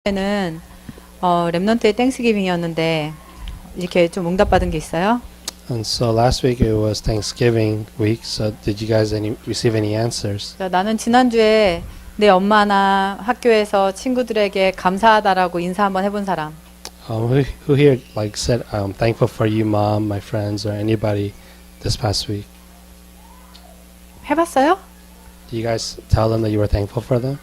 때는 렘넌트의 땡스기빙이었는데 이렇게 좀 응답받은 게 있어요? And so last week it was Thanksgiving week. So did you guys receive any answers? 자, 나는 지난주에 내 엄마나 학교에서 친구들에게 감사하다라고 인사 한번 해본 사람. Who here like said I'm thankful for you, mom, my friends, or anybody this past week? 해봤어요? Do you guys tell them that you were thankful for them?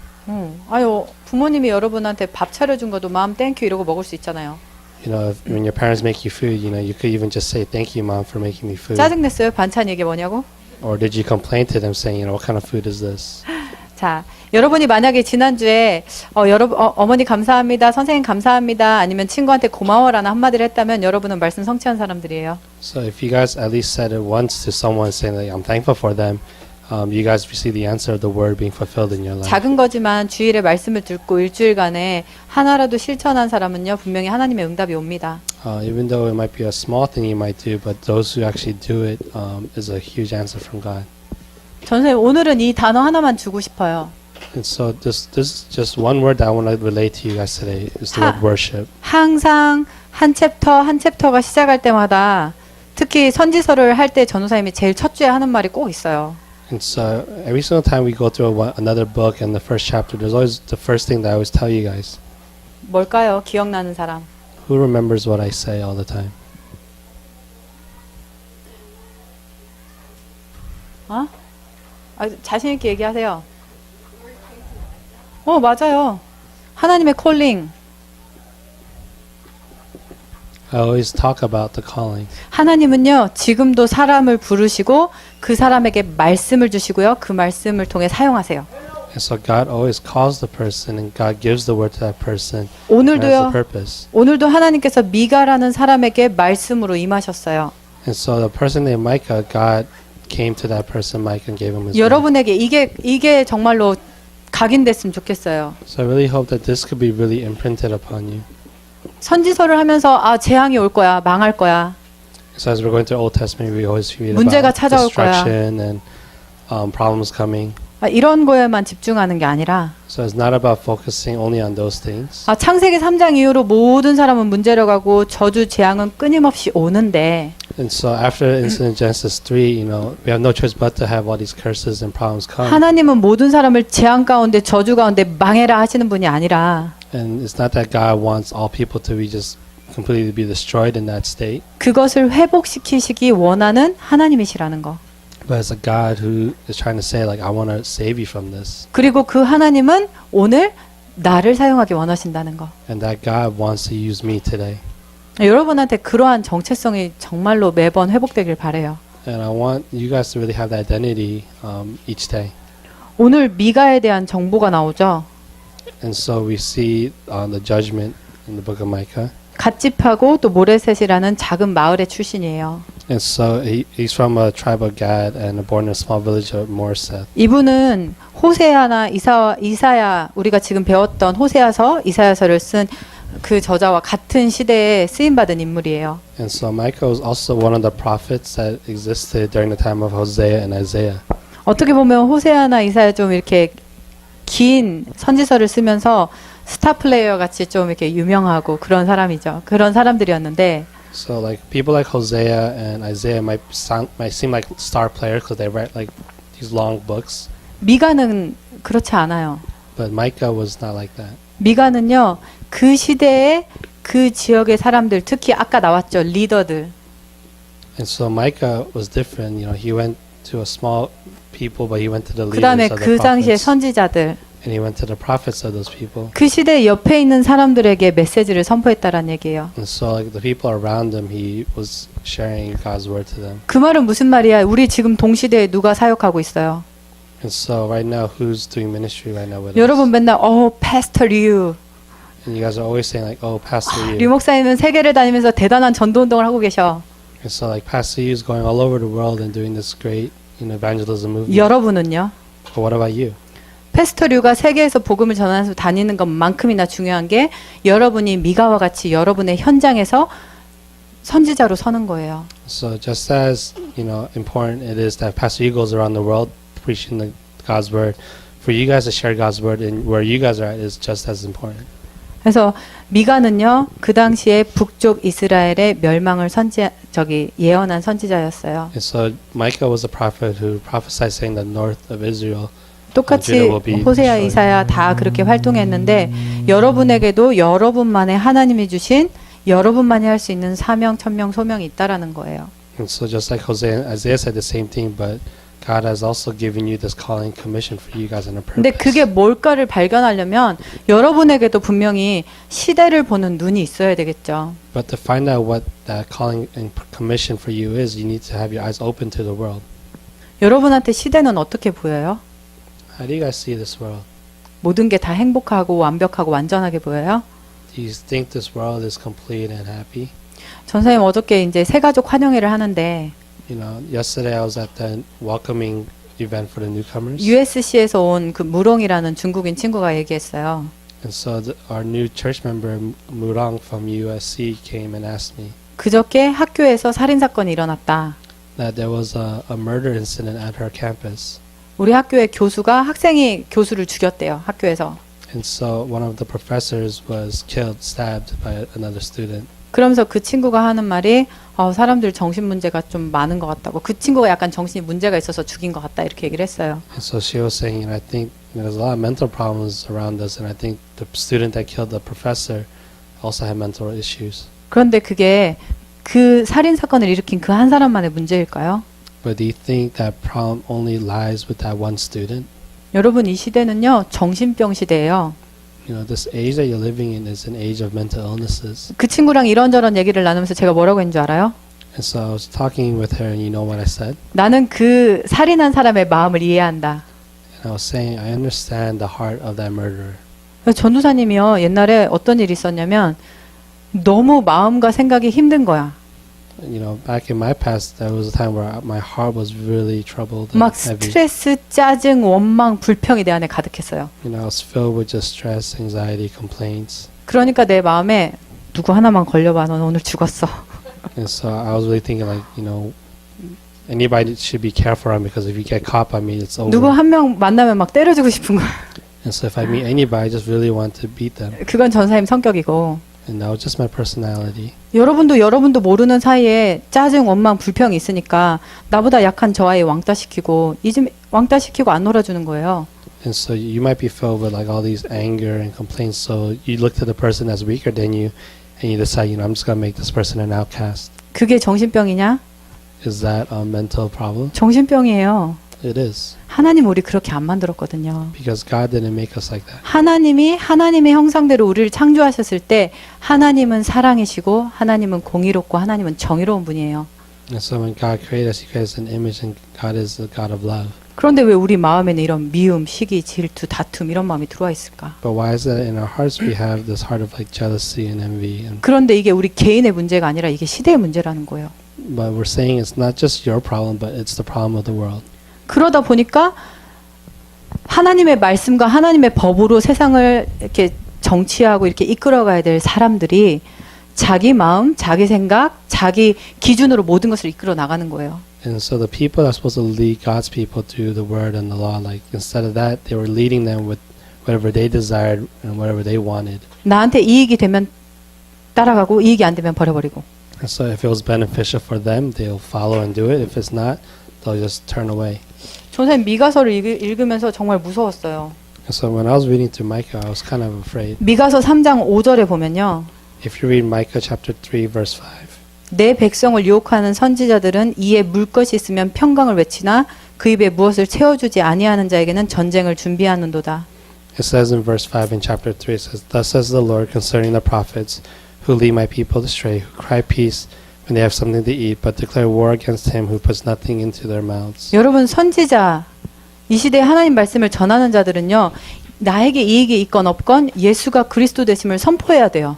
아유, 부모님이 여러분한테 밥 차려준 것도 마음 땡큐 이러고 먹을 수 있잖아요. You know, when your parents make you food, you could even just say thank you, mom, for making me food. 짜증냈어요? 반찬 이게 뭐냐고? Or did you complain to them saying, what kind of food is this? 자, 여러분이 만약에 지난주에 어머니 감사합니다, 선생님 감사합니다, 아니면 친구한테 고마워라는 한마디를 했다면 여러분은 말씀 성취한 사람들이에요. So if you guys at least said it once to someone saying that I'm thankful for them, you guys receive the answer of the word being fulfilled in your life. 작은 거지만 주일에 말씀을 듣고 일주일간에 하나라도 실천한 사람은요 분명히 하나님의 응답이 옵니다. Even though it might be a small thing you might do, but those who actually do it is a huge answer from God. 선생님 오늘은 이 단어 하나만 주고 싶어요. And so this is just one word that I want to relate to you guys today is the word worship. 항상 한 챕터가 시작할 때마다 특히 선지서를 할 때 전도사님이 제일 첫 주에 하는 말이 꼭 있어요. And so every single time we go through another book and the first chapter, there's always the first thing that I always tell you guys. 뭘까요? 기억나는 사람. Who remembers what I say all the time? 어? 자신 있게 얘기하세요. 맞아요. 하나님의 콜링. I always talk about the calling. 하나님은요, 지금도 사람을 부르시고 그 사람에게 말씀을 주시고요. 그 말씀을 통해 사용하세요. And so God always calls the person and God gives the word to that person. And has a purpose. 오늘도 하나님께서 미가라는 사람에게 말씀으로 임하셨어요. And so the person named Micah, God came to that person, Micah, and gave him his word. 여러분에게 이게 정말로 각인됐으면 좋겠어요. So I really hope that this could be really imprinted upon you. 선지서를 하면서 재앙이 올 거야, 망할 거야. So as we're going through Old Testament, we always read 문제가 about 찾아올 거야. destruction and problems coming. 이런 거에만 집중하는 게 아니라 So it's not about focusing only on those things. 창세기 3장 이후로 모든 사람은 문제로 가고 저주 재앙은 끊임없이 오는데 And so after the incident in Genesis 3, we have no choice but to have all these curses and problems come. 하나님은 모든 사람을 재앙 가운데 저주 가운데 망해라 하시는 분이 아니라 And it's not that God wants all people to be just completely be destroyed in that state. 그것을 회복시키시기 원하는 하나님이시라는 거. But it's a God who is trying to say, like, I want to save you from this. 그리고 그 하나님은 오늘 나를 사용하기 원하신다는 거. And that God wants to use me today. 여러분한테 그러한 정체성이 정말로 매번 회복되길 바래요. And I want you guys to really have that identity each day. 오늘 미가에 대한 정보가 나오죠. And so we see the judgment in the book of Micah. 갓집하고 또 모레셋이라는 작은 마을의 출신이에요. And so he's from a tribe of Gad and born in a small village of Moreseth. 이분은 호세아나 이사야 우리가 지금 배웠던 호세아서 이사야서를 쓴 그 저자와 같은 시대에 쓰임 받은 인물이에요. And so Micah was also one of the prophets that existed during the time of Hosea and Isaiah. 어떻게 보면 호세아나 이사야 좀 이렇게 긴 선지서를 쓰면서 스타 플레이어 같이 좀 이렇게 유명하고 그런 사람이죠. 그런 사람들이었는데 So like people like Hosea and Isaiah might seem like star players because they write like these long books. 미가는 그렇지 않아요. But Micah was not like that. 미가는요 그 시대의 그 지역의 사람들 특히 아까 나왔죠 리더들. And so Micah was different. He went to a small people, but he went to the leaders 그다음에 of the 그 당시의 prophets. 선지자들. And he went to the prophets of those people. 그 시대 옆에 있는 사람들에게 메시지를 선포했다라는 얘기예요. And so like the people around him, he was sharing God's word to them. 그 말은 무슨 말이야? 우리 지금 동시대에 누가 사역하고 있어요? And so right now, who's doing ministry right now with 여러분 us? 맨날 Pastor Liu. And you guys are always saying like, oh, Pastor 류 Yu. 목사님은 세계를 다니면서 대단한 전도 운동을 하고 계셔. And so like Pastor Yu is going all over the world and doing this great, evangelism movement. 여러분은요? But what about you? 패스터 류가 세계에서 복음을 전하면서 다니는 것만큼이나 중요한 게 여러분이 미가와 같이 여러분의 현장에서 선지자로 서는 거예요. So just as important it is that Pastor Yu goes around the world preaching God's word, for you guys to share God's word and where you guys are at is just as important. 그래서 미가는요 그 당시에 북쪽 이스라엘의 멸망을 예언한 선지자였어요. And so Micah was a prophet who prophesied saying that north of Israel 똑같이 Judah will be 호세아, destroyed. 이사야 다 그렇게 활동했는데 여러분에게도 여러분만의 하나님이 주신 여러분만이 할 수 있는 사명, 천명, 소명이 있다라는 거예요. And so just like Hosea and Isaiah said the same thing, but God has also given you this calling commission for you guys in a 근데 purpose. 그게 뭘까를 발견하려면 여러분에게도 분명히 시대를 보는 눈이 있어야 되겠죠. But to find out what that calling and commission for you is, you need to have your eyes open to the world. 여러분한테 시대는 어떻게 보여요? How do you guys see this world? 모든 게 다 행복하고 완벽하고 완전하게 보여요? Do you think this world is complete and happy? 전사님 어저께 이제 새가족 환영회를 하는데 You know, yesterday I was at the welcoming event for the newcomers. USC에서 온 그 무롱이라는 중국인 친구가 얘기했어요. And so our new church member Murong from USC came and asked me 그저께 학교에서 살인 사건이 일어났다. that there was a murder incident at her campus. 우리 학교의 교수가 학생이 교수를 죽였대요. 학교에서. And so one of the professors was killed, stabbed by another student. 그러면서 그 친구가 하는 말이 사람들 정신 문제가 좀 많은 것 같다고. 그 친구가 약간 정신이 문제가 있어서 죽인 것 같다 이렇게 얘기를 했어요. And so she was saying, and I think there's a lot of mental problems around us, and I think the student that killed the professor also had mental issues. 그런데 그게 그 살인 사건을 일으킨 그 한 사람만의 문제일까요? But do you think that problem only lies with that one student? 여러분 이 시대는요 정신병 시대예요. You know, this age that you're living in is an age of mental illnesses. 그 친구랑 이런저런 얘기를 나누면서 제가 뭐라고 했는 줄 알아요? And so I was talking with her, and you know what I said? 나는 그 살인한 사람의 마음을 이해한다. And I was saying, I understand the heart of that murderer. 전도사님이요 옛날에 어떤 일이 있었냐면 너무 마음과 생각이 힘든 거야. You know, back in my past, there was a time where my heart was really troubled and 막 heavy. 스트레스, 짜증, 원망, 불평이 내 안에 가득했어요. You know, I was filled with just stress, anxiety, complaints. 그러니까 내 마음에 누구 하나만 걸려봐, 넌 오늘 죽었어. And so I was really thinking, like, you know, anybody should be careful around me because if you get caught by me, it's over. 누구 한 명 만나면 막 때려주고 싶은 거야. And so if I meet anybody, I just really want to beat them. 그건 전사님 성격이고. And that was just my personality. 여러분도 모르는 사이에 짜증, 원망, 불평이 있으니까 나보다 약한 저 아이 왕따시키고 왕따시키고 안 놀아주는 거예요. And so you might be filled with like all these anger and complaints. So you look to the person that's weaker than you, and you decide, you know, I'm just gonna make this person an outcast. 그게 정신병이냐? Is that a mental problem? 정신병이에요. It is. 하나님 우리 그렇게 안 만들었거든요. Because God didn't make us like that. 하나님이 하나님의 형상대로 우리를 창조하셨을 때 하나님은 사랑이시고 하나님은 공의롭고 하나님은 정의로운 분이에요. And so when God created us, He created us in image, and God is the God of love. 그런데 왜 우리 마음에는 이런 미움, 시기, 질투, 다툼 이런 마음이 들어와 있을까? But why is that in our hearts we have this heart of like jealousy and envy? And 그런데 이게 우리 개인의 문제가 아니라 이게 시대의 문제라는 거예요. but we're saying it's not just your problem, but it's the problem of the world. 그러다 보니까 하나님의 말씀과 하나님의 법으로 세상을 이렇게 정치하고 이렇게 이끌어가야 될 사람들이 자기 마음, 자기 생각, 자기 기준으로 모든 것을 이끌어 나가는 거예요. And so the people that are supposed to lead God's people through the word and the law, like instead of that, they were leading them with whatever they desired and whatever they wanted. 나한테 이익이 되면 따라가고 이익이 안 되면 버려버리고. And so if it was beneficial for them, they'll follow and do it. If it's not, they'll just turn away. 전사님 미가서를 읽으면서 정말 무서웠어요. And so when I was reading through Micah, I was kind of afraid. 미가서 3장 5절에 보면요. If you read Micah chapter 3 verse 5, 내 백성을 유혹하는 선지자들은 이에 물 것이 있으면 평강을 외치나 그 입에 무엇을 채워주지 아니하는 자에게는 전쟁을 준비하는도다. it says in verse 5 in chapter 3, it says, Thus says the Lord concerning the prophets who lead my people astray, who cry peace when they have something to eat, but declare war against him who puts nothing into their mouths. 여러분 선지자 이 시대에 하나님 말씀을 전하는 자들은요. 나에게 이익이 있건 없건 예수가 그리스도 되심을 선포해야 돼요.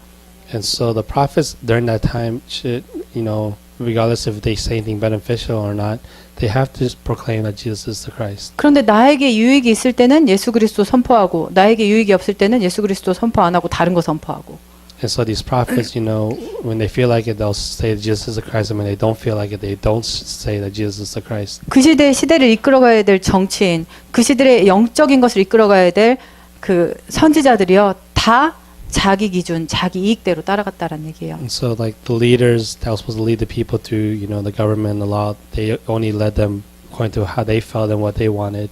And so the prophets during that time should, you know, regardless if they say anything beneficial or not, they have to proclaim that Jesus is the Christ. 그런데 나에게 유익이 있을 때는 예수 그리스도 선포하고 나에게 유익이 없을 때는 예수 그리스도 선포 안 하고 다른 거 선포하고. And so these prophets, you know, when they feel like it, they'll say Jesus is the Christ, and when they don't feel like it, they don't say that Jesus is the Christ. 그 시대를 이끌어가야 될 정치인, 그 시대의 영적인 것을 이끌어가야 될 그 선지자들이요. 다 자기 기준, 자기 이익대로 따라갔다라는 얘기예요. And so, like the leaders that were supposed to lead the people through, the government, the law, they only led them according to how they felt and what they wanted.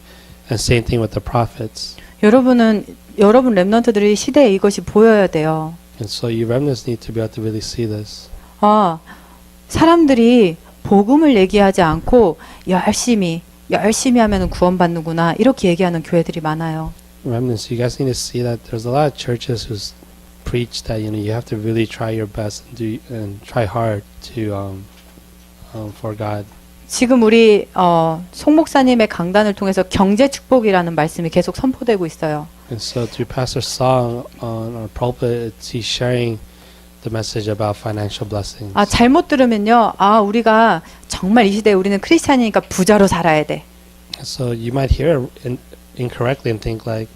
And same thing with the prophets. 여러분 렘넌트들이 시대에 이것이 보여야 돼요. And so, you remnants need to be able to really see this. 사람들이 복음을 얘기하지 않고 열심히 하면은 구원받는구나 이렇게 얘기하는 교회들이 많아요. Remnants, you guys need to see that there's a lot of churches who preach that you have to really try your best and try hard to for God. 지금 우리 송 목사님의 강단을 통해서 경제 축복이라는 말씀이 계속 선포되고 있어요. And so through Pastor Song on our pulpit, he's sharing the message about financial blessings. 잘못 들으면요. 우리가 정말 이 시대에 우리는 크리스찬이니까 부자로 살아야 돼. So you might hear incorrectly and think like,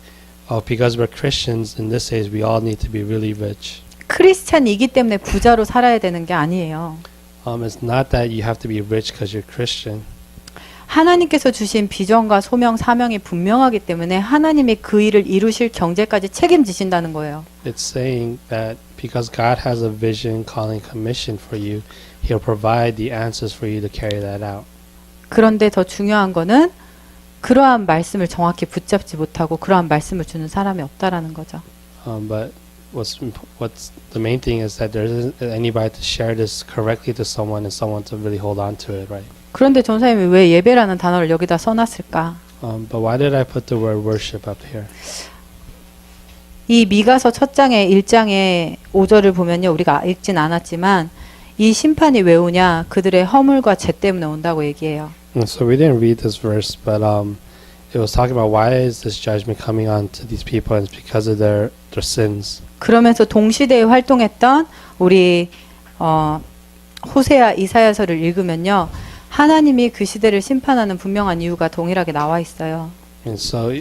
because we're Christians in this age, we all need to be really rich. 크리스찬이기 때문에 부자로 살아야 되는 게 아니에요. It's not that you have to be rich because you're Christian. 하나님께서 주신 비전과 소명, 사명이 분명하기 때문에 하나님이 그 일을 이루실 경제까지 책임지신다는 거예요. It's saying that because God has a vision, calling, commission for you, He'll provide the answers for you to carry that out. 그런데 더 중요한 거는 그러한 말씀을 정확히 붙잡지 못하고 그러한 말씀을 주는 사람이 없다라는 거죠. But what's the main thing is that there isn't anybody to share this correctly to someone and someone to really hold on to it, right? 그런데 전사님이 왜 예배라는 단어를 여기다 써놨을까? But why did I put the word worship up here? 이 미가서 첫 장의 1장의 5절을 보면요. 우리가 읽진 않았지만 이 심판이 왜 오냐? 그들의 허물과 죄 때문에 온다고 얘기해요. So we didn't read this verse, but it was talking about why is this judgment coming on to these people, and it's because of their sins. 그러면서 동시대에 활동했던 우리 호세아 이사야서를 읽으면요. 하나님이 그 시대를 심판하는 분명한 이유가 동일하게 나와 있어요. And so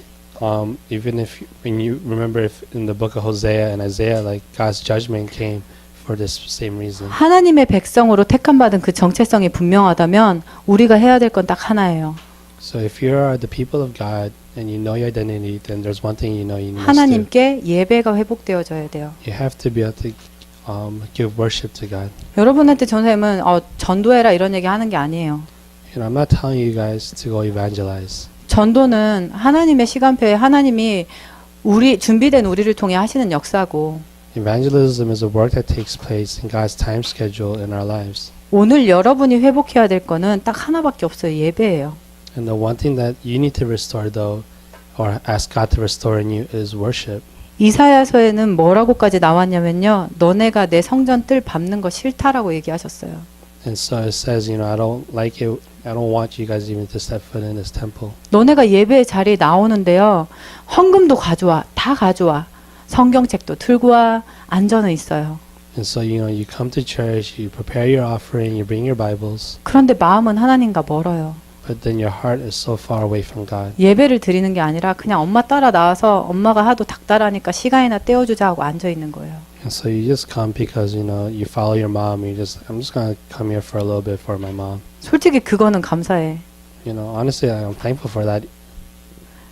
even if when you remember if in the book of Hosea and Isaiah, like God's judgment came for this same reason. 하나님의 백성으로 택함받은 그 정체성이 분명하다면 우리가 해야 될 건 딱 하나예요. So if you are the people of God and you know your identity, then there's one thing you must do. 하나님께 예배가 회복되어져야 돼요. You have to be able to give worship to God. 여러분한테 전사님은 전도해라 이런 얘기 하는 게 아니에요. I'm not telling you guys to go evangelize. 전도는 하나님의 시간표에 하나님이 준비된 우리를 통해 하시는 역사고 Evangelism is a work that takes place in God's time schedule in our lives. 오늘 여러분이 회복해야 될 거는 딱 하나밖에 없어요. 예배예요. And the one thing that you need to restore though, or ask God to restore in you, is worship. 이사야서에는 뭐라고까지 나왔냐면요. 너네가 내 성전 뜰 밟는 거 싫다라고 얘기하셨어요. And so it says, I don't like it. I don't want you guys even to step foot in this temple. 너네가 예배 자리에 나오는데요. 헌금도 가져와. 다 가져와. 성경책도 들고 와. 안전은 있어요. And so you come to church, you prepare your offering, you bring your Bibles. 그런데 마음은 하나님과 멀어요. But then your heart is so far away from God. 예배를 드리는 게 아니라 그냥 엄마 따라 나와서 엄마가 하도 닥달하니까 시간이나 떼어주자 하고 앉아 있는 거예요. And so you just come because you follow your mom. I'm just gonna come here for a little bit for my mom. 솔직히 그거는 감사해. Honestly, I'm thankful for that.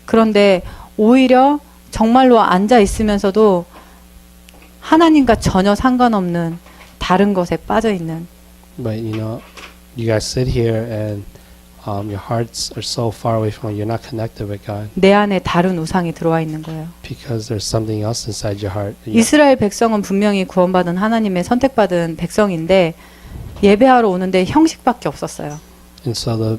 그런데 오히려 정말로 앉아 있으면서도 하나님과 전혀 상관없는 다른 것에 빠져 있는. But you guys sit here and your hearts are so far away from it. You're not connected with God. 내 안에 다른 우상이 들어와 있는 거예요. Because there's something else inside your heart. 이스라엘 백성은 분명히 구원받은 하나님의 선택받은 백성인데 예배하러 오는데 형식밖에 없었어요. And so the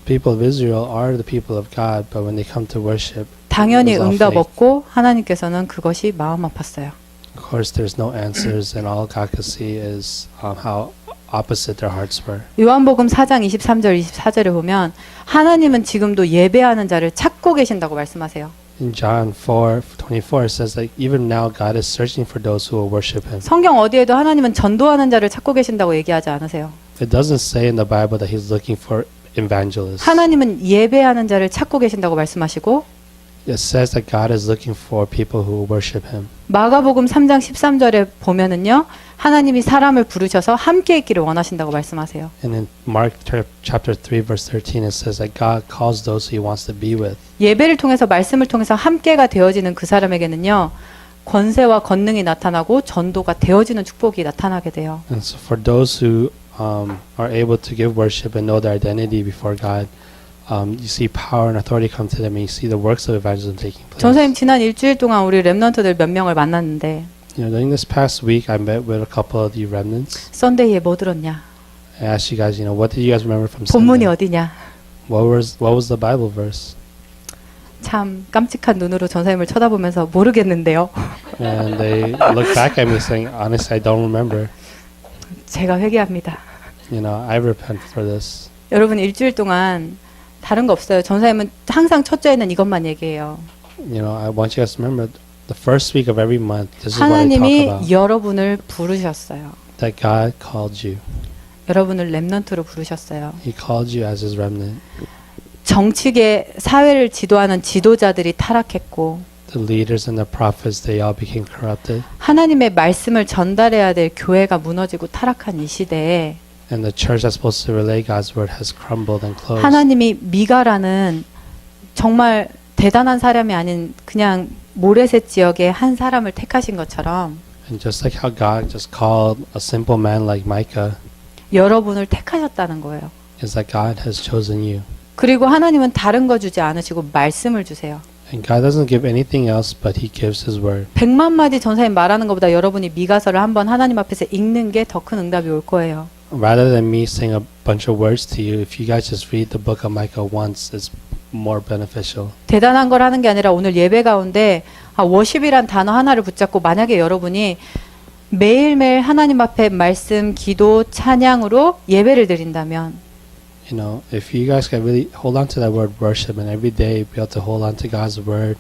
people of Israel are the people of God, but when they come to worship, 당연히 it was all 응답 fake. 없고 하나님께서는 그것이 마음 아팠어요. Of course, there's no answers, and all God could see is how opposite their hearts were. 요한복음 4장 23절 24절에 보면 하나님은 지금도 예배하는 자를 찾고 계신다고 말씀하세요. In John 4:24 it says that even now God is searching for those who will worship Him. 성경 어디에도 하나님은 전도하는 자를 찾고 계신다고 얘기하지 않으세요. It doesn't say in the Bible that He's looking for evangelists. 하나님은 예배하는 자를 찾고 계신다고 말씀하시고 It says that God is looking for people who will worship Him. 마가복음 3장 13절에 보면은요. 하나님이 사람을 부르셔서 함께 있기를 원하신다고 말씀하세요. And in Mark chapter 3 verse 13 it says that God calls those He wants to be with. 예배를 통해서 말씀을 통해서 함께가 되어지는 그 사람에게는요. 권세와 권능이 나타나고 전도가 되어지는 축복이 나타나게 돼요. And so for those who are able to give worship and know their identity before God, you see power and authority come to them, and you see the works of evangelism taking place. 전사님 지난 일주일 동안 우리 렘넌트들 몇 명을 만났는데 During this past week, I met with a couple of the remnants. 썬데이에 뭐 들었냐? I asked you guys, what did you guys remember from 본문이 Sunday? 어디냐? What was the Bible verse? 참 깜찍한 눈으로 전사님을 쳐다보면서 모르겠는데요. And they looked back at me saying, honestly, I don't remember. 제가 회개합니다. I repent for this. 여러분 일주일 동안 다른 거 없어요. 전사님은 항상 첫째에는 이것만 얘기해요. I want you guys to remember the first week of every month, this is what I talk 하나님이 about. 여러분을 부르셨어요. That God called you. 여러분을 렘넌트로 부르셨어요. He called you as His remnant. 정치계 사회를 지도하는 지도자들이 타락했고 The leaders and the prophets, they all became corrupted. 하나님의 말씀을 전달해야 될 교회가 무너지고 타락한 이 시대에 And the church that's supposed to relay God's word has crumbled and closed. 하나님이 미가라는 정말 대단한 사람이 아닌 그냥 모레셋 지역의 한 사람을 택하신 것처럼 And just like how God just called a simple man like Micah, 여러분을 택하셨다는 거예요. is that God has chosen you. 그리고 하나님은 다른 거 주지 않으시고 말씀을 주세요. And God doesn't give anything else, but He gives His word. 100만 마디 전사님 말하는 것보다 여러분이 미가서를 한번 하나님 앞에서 읽는 게 더 큰 응답이 올 거예요. Rather than me saying a bunch of words to you, if you guys just read the book of Micah once, it's more beneficial. 대단한 걸 하는 게 아니라 오늘 예배 가운데 워십이란 단어 하나를 붙잡고 만약에 여러분이 매일매일 하나님 앞에 말씀, 기도, 찬양으로 예배를 드린다면 If you guys can really hold on to that word worship and every day be able to hold on to God's word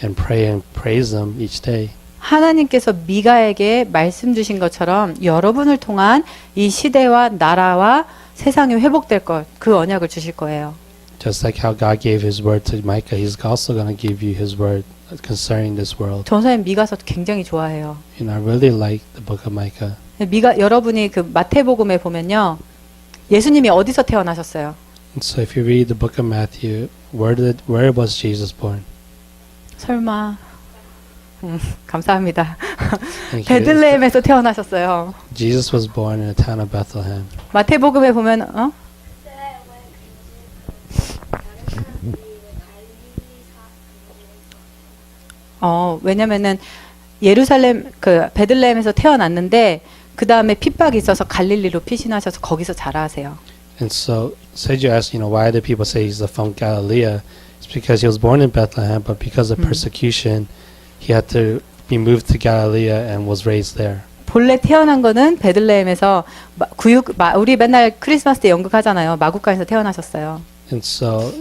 and pray and praise Him each day, 하나님께서 미가에게 말씀 주신 것처럼 여러분을 통한 이 시대와 나라와 세상이 회복될 것, 그 언약을 주실 거예요. just like how God gave His word to Micah, He's also going to give you His word concerning this world. 전사님 미가서 굉장히 좋아해요. I really like the book of Micah. 여러분이 그 마태복음에 보면요. 예수님이 어디서 태어나셨어요? And so if you read the book of Matthew, where was Jesus born? 설마 감사합니다. Thank you. 베들레헴에서 태어나셨어요. Jesus was born in the town of Bethlehem. 마태복음에 보면 왜냐면은 예루살렘 그 베들레헴에서 태어났는데 그 다음에 핍박이 있어서 갈릴리로 피신하셔서 거기서 자라세요. And so, said you asked, why do people say he's from Galilee? It's because he was born in Bethlehem, but because of persecution, he had to be moved to Galilee and was raised there. 본래 태어난 거는 베들레헴에서 우리 맨날 크리스마스 때 연극하잖아요. 마구간에서 태어나셨어요. And so,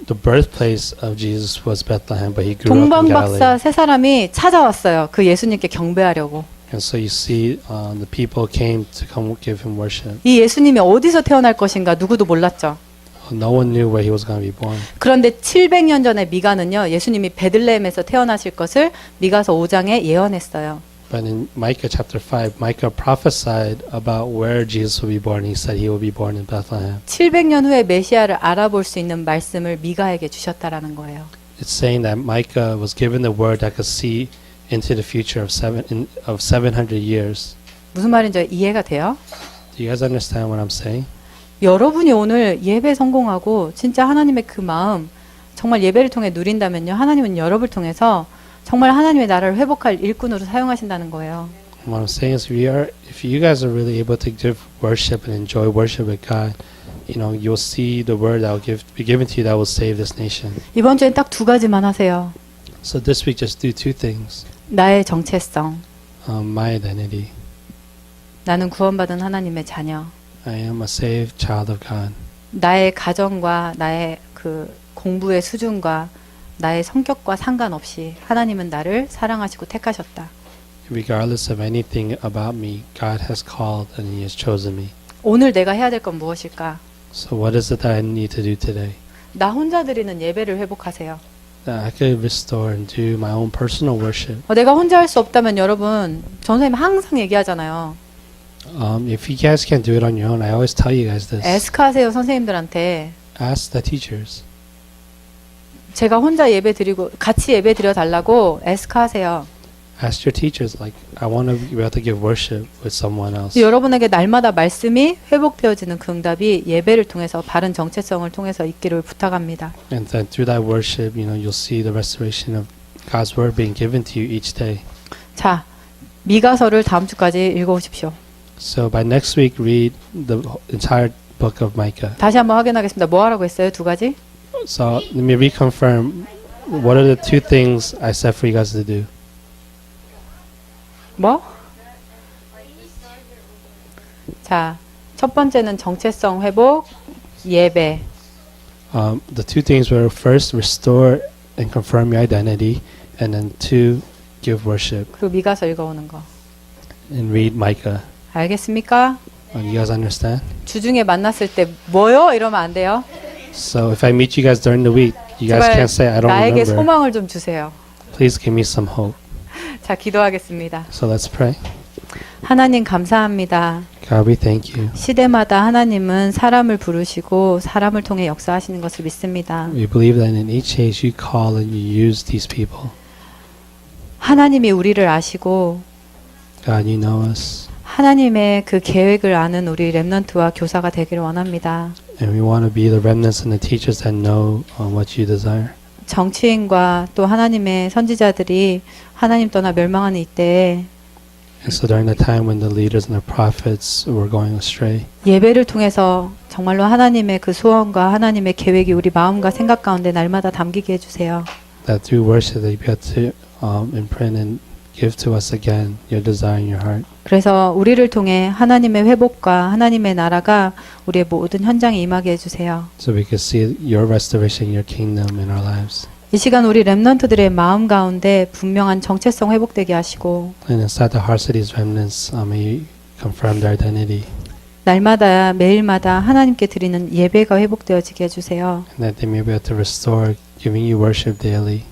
the birthplace of Jesus was Bethlehem, but he grew up in 동방박사 Galilee. 세 사람이 찾아왔어요. 그 예수님께 경배하려고. And so you see, the people came to come give him worship. 이 예수님이 어디서 태어날 것인가 누구도 몰랐죠. No one knew where he was going to be born. 그런데 700년 전에 미가는요. 예수님이 베들레헴에서 태어나실 것을 미가서 5장에 예언했어요. But in Micah chapter 5, Micah prophesied about where Jesus will be born. He said he will be born in Bethlehem. 700년 후에 메시아를 알아볼 수 있는 말씀을 미가에게 주셨다라는 거예요. It's saying that Micah was given the word that could see into the future of 700 years. 무슨 말인지 이해가 돼요? Do you guys understand what I'm saying? 여러분이 오늘 예배 성공하고 진짜 하나님의 그 마음 정말 예배를 통해 누린다면요. 하나님은 여러분을 통해서 정말 하나님의 나라를 회복할 일꾼으로 사용하신다는 거예요. What I'm saying is, if you guys are really able to give worship and enjoy worship with God, you'll see the word that will be given to you that will save this nation. 이번 주엔 딱 두 가지만 하세요. So this week, just do two things. 나의 정체성. My identity. 나는 구원받은 하나님의 자녀. I am a saved child of God. 나의 가정과 나의 그 공부의 수준과 나의 성격과 상관없이 하나님은 나를 사랑하시고 택하셨다. Regardless of anything about me, God has called and He has chosen me. 오늘 내가 해야 될 건 무엇일까? So what is it that I need to do today? 나 혼자 드리는 예배를 회복하세요. That I could restore and do my own personal worship. 내가 혼자 할 수 없다면 여러분, 전선생님 항상 얘기하잖아요. If you guys can't do it on your own, I always tell you guys this. 에스카하세요 선생님들한테. Ask the teachers. 제가 혼자 예배 드리고 같이 예배 드려 달라고 에스카하세요. Ask your teachers, like, I want to be able to give worship with someone else. 여러분에게 날마다 말씀이 회복되어지는 그 응답이 예배를 통해서 바른 정체성을 통해서 있기를 부탁합니다. And then through that worship, you'll see the restoration of God's word being given to you each day. 자, 미가서를 다음 주까지 읽어오십시오. So by next week, read the entire book of Micah. 다시 한번 확인하겠습니다. 뭐 하라고 했어요? 두 가지? So let me reconfirm, what are the two things I said for you guys to do? 뭐? 자, 첫 번째는 정체성 회복, 예배. The two things were first, restore and confirm your identity, and then two, give worship 그리고 미가서 읽어오는 거. and read Micah. 알겠습니까? You guys understand? 주중에 만났을 때 뭐요? 이러면 안 돼요. So if I meet you guys during the week, you guys 제발 can't say I don't 나에게 remember. 소망을 좀 주세요. Please give me some hope. 자, 기도하겠습니다. So let's pray. 하나님 감사합니다. God, we thank you. 시대마다 하나님은 사람을 부르시고 사람을 통해 역사하시는 것을 믿습니다. We believe that in each age you call and you use these people. 하나님이 우리를 아시고 God, you know us. 하나님의 그 계획을 아는 우리 렘넌트와 교사가 되기를 원합니다. And we want to be the remnants and the teachers that know what you desire. 정치인과 또 하나님의 선지자들이 하나님 떠나 멸망하는 이때에 And so during the time when the leaders and the prophets were going astray, 예배를 통해서 정말로 하나님의 그 소원과 하나님의 계획이 우리 마음과 생각 가운데 날마다 담기게 해주세요. that through worship they be able to imprint and give to us again your desire in your heart. 그래서 우리를 통해 하나님의 회복과 하나님의 나라가 우리의 모든 현장에 임하게 해주세요. So we can see your restoration, your kingdom in our lives. 이 시간 우리 렘넌트들의 마음 가운데 분명한 정체성 회복되게 하시고 And inside the hearts of these remnants, may you confirm their identity. 날마다 매일마다 하나님께 드리는 예배가 회복되어지게 해주세요. And that they may be able to restore, giving you worship daily.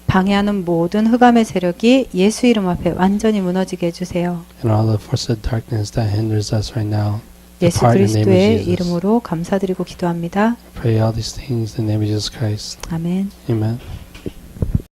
방해하는 모든 흑암의 세력이 예수 이름 앞에 완전히 무너지게 해주세요. And all the force of darkness that hinders us right now, 예수 depart in the name of 그리스도의 Jesus. 이름으로 감사드리고 기도합니다. Pray all these things in the name of Jesus Christ. 아멘. Amen.